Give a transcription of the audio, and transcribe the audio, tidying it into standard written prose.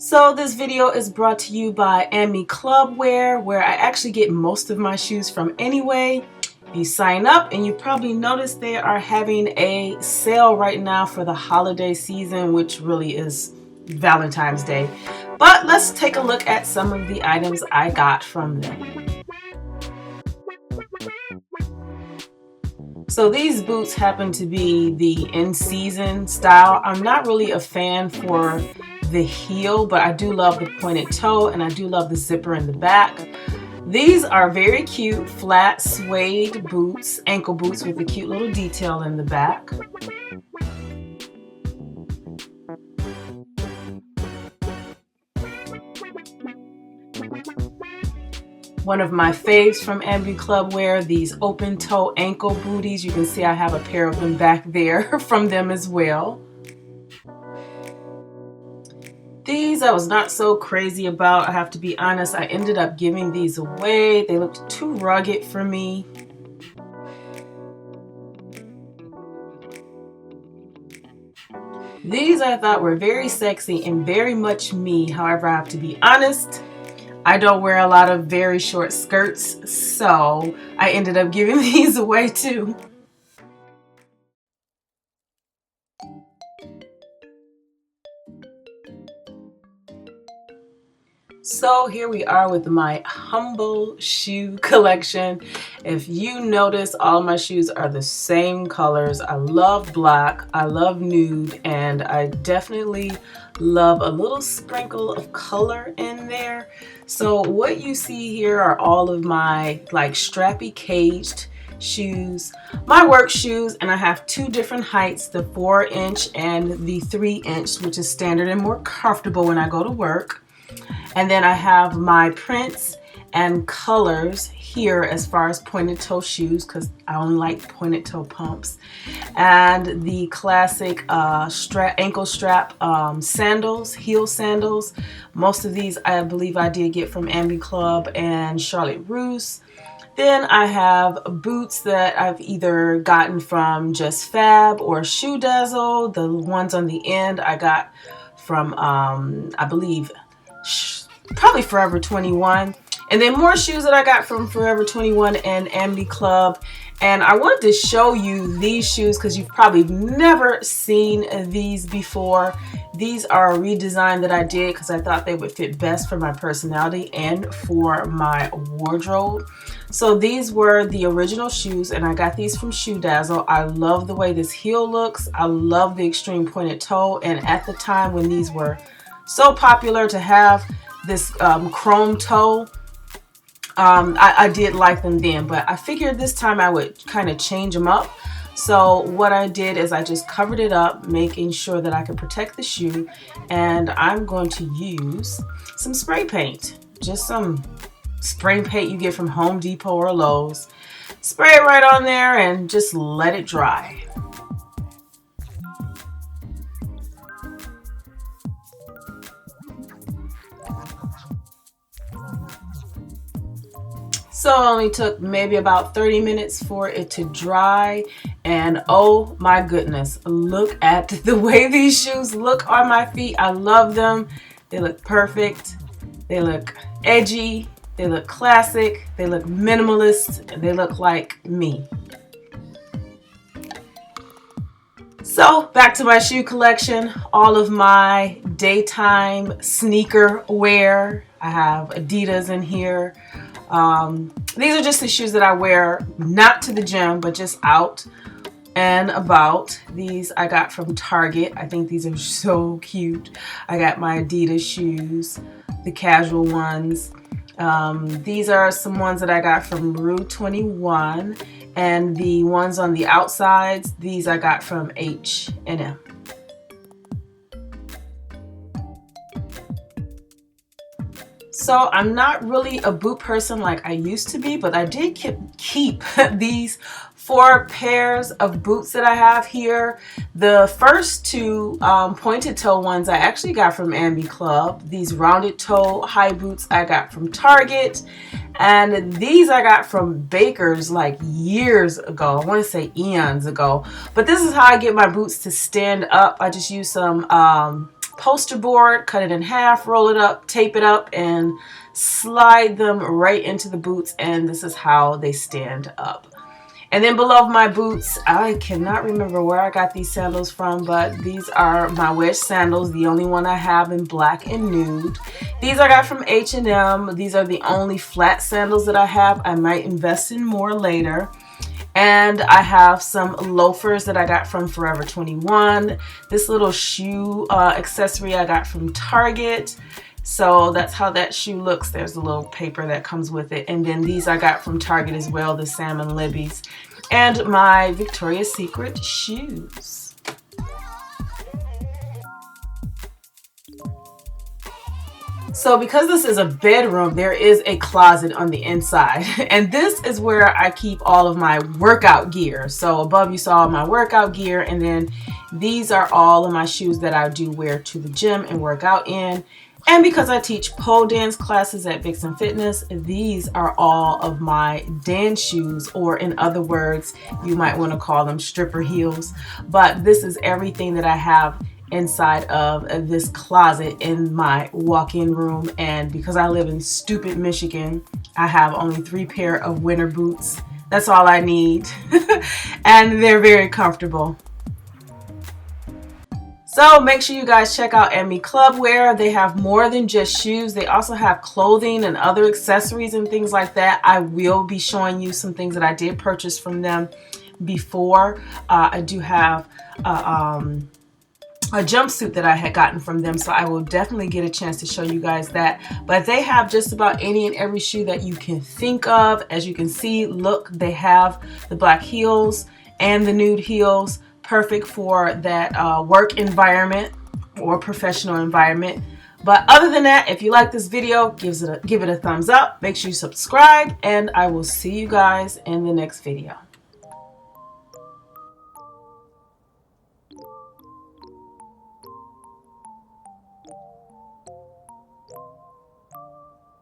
So this video is brought to you by AmiClubWear, where I actually get most of my shoes from anyway. You sign up and you probably noticed they are having a sale right now for the holiday season, which really is Valentine's Day. But let's take a look at some of the items I got from them. So these boots happen to be the in-season style. I'm not really a fan for the heel, but I do love the pointed toe and I do love the zipper in the back. These are very cute flat suede boots, ankle boots with a cute little detail in the back. One of my faves from AmiClubWear, these open toe ankle booties. You can see I have a pair of them back there from them as well. These I was not so crazy about, I have to be honest. I ended up giving these away. They looked too rugged for me. These I thought were very sexy and very much me. However, I have to be honest, I don't wear a lot of very short skirts, so I ended up giving these away too. So here we are with my humble shoe collection. If you notice, all of my shoes are the same colors. I love black, I love nude, and I definitely love a little sprinkle of color in there. So what you see here are all of my like strappy caged shoes, my work shoes, and I have two different heights, the 4-inch and the 3-inch, which is standard and more comfortable when I go to work. And then I have my prints and colors here as far as pointed toe shoes, because I only like pointed toe pumps, and the classic ankle strap sandals, heel sandals. Most of these I believe I did get from AmiClub and Charlotte Russe. Then I have boots that I've either gotten from Just Fab or Shoe Dazzle. The ones on the end I got from I believe probably Forever 21, and then more shoes that I got from Forever 21 and AmiClub. And I wanted to show you these shoes because you've probably never seen these before. These are a redesign that I did because I thought they would fit best for my personality and for my wardrobe. So these were the original shoes, and I got these from Shoe Dazzle. I love the way this heel looks. I love the extreme pointed toe, and at the time when these were so popular to have this chrome toe, I did like them then, but I figured this time I would kind of change them up. So what I did is I just covered it up, making sure that I could protect the shoe, and I'm going to use some spray paint, just some spray paint you get from Home Depot or Lowe's. Spray it right on there and just let it dry. So it only took maybe about 30 minutes for it to dry, and oh my goodness, look at the way these shoes look on my feet. I love them. They look perfect. They look edgy. They look classic. They look minimalist. They look like me. So back to my shoe collection, all of my daytime sneaker wear. I have Adidas in here. These are just the shoes that I wear, not to the gym, but just out and about. These I got from Target. I think these are so cute. I got my Adidas shoes, the casual ones. These are some ones that I got from Rue 21, and the ones on the outsides, these I got from H&M. So I'm not really a boot person like I used to be, but I did keep these 4 pairs of boots that I have here. The first two pointed toe ones I actually got from AmiClub. These rounded toe high boots I got from Target. And these I got from Baker's like years ago. I want to say eons ago. But this is how I get my boots to stand up. I just use some poster board, cut it in half, roll it up, tape it up, and slide them right into the boots, and this is how they stand up. And then below my boots, I cannot remember where I got these sandals from, but these are my wedge sandals, the only one I have in black and nude. These I got from H&M. These are the only flat sandals that I have. I might invest in more later. And I have some loafers that I got from Forever 21. This little shoe accessory I got from Target. So that's how that shoe looks. There's a little paper that comes with it. And then these I got from Target as well, the Salmon Libby's. And my Victoria's Secret shoes. So because this is a bedroom, there is a closet on the inside. And this is where I keep all of my workout gear. So above you saw my workout gear, and then these are all of my shoes that I do wear to the gym and work out in. And because I teach pole dance classes at Vixen Fitness, these are all of my dance shoes, or in other words, you might want to call them stripper heels. But this is everything that I have inside of this closet in my walk-in room. And because I live in stupid Michigan, I have only 3 pair of winter boots. That's all I need. And they're very comfortable. So make sure you guys check out AmiClubWear. They have more than just shoes. They also have clothing and other accessories and things like that. I will be showing you some things that I did purchase from them before. I do have a jumpsuit that I had gotten from them, so I will definitely get a chance to show you guys that. But they have just about any and every shoe that you can think of. As you can see, look, they have the black heels and the nude heels. Perfect for that work environment or professional environment. But other than that, if you like this video, give it a thumbs up. Make sure you subscribe, and I will see you guys in the next video.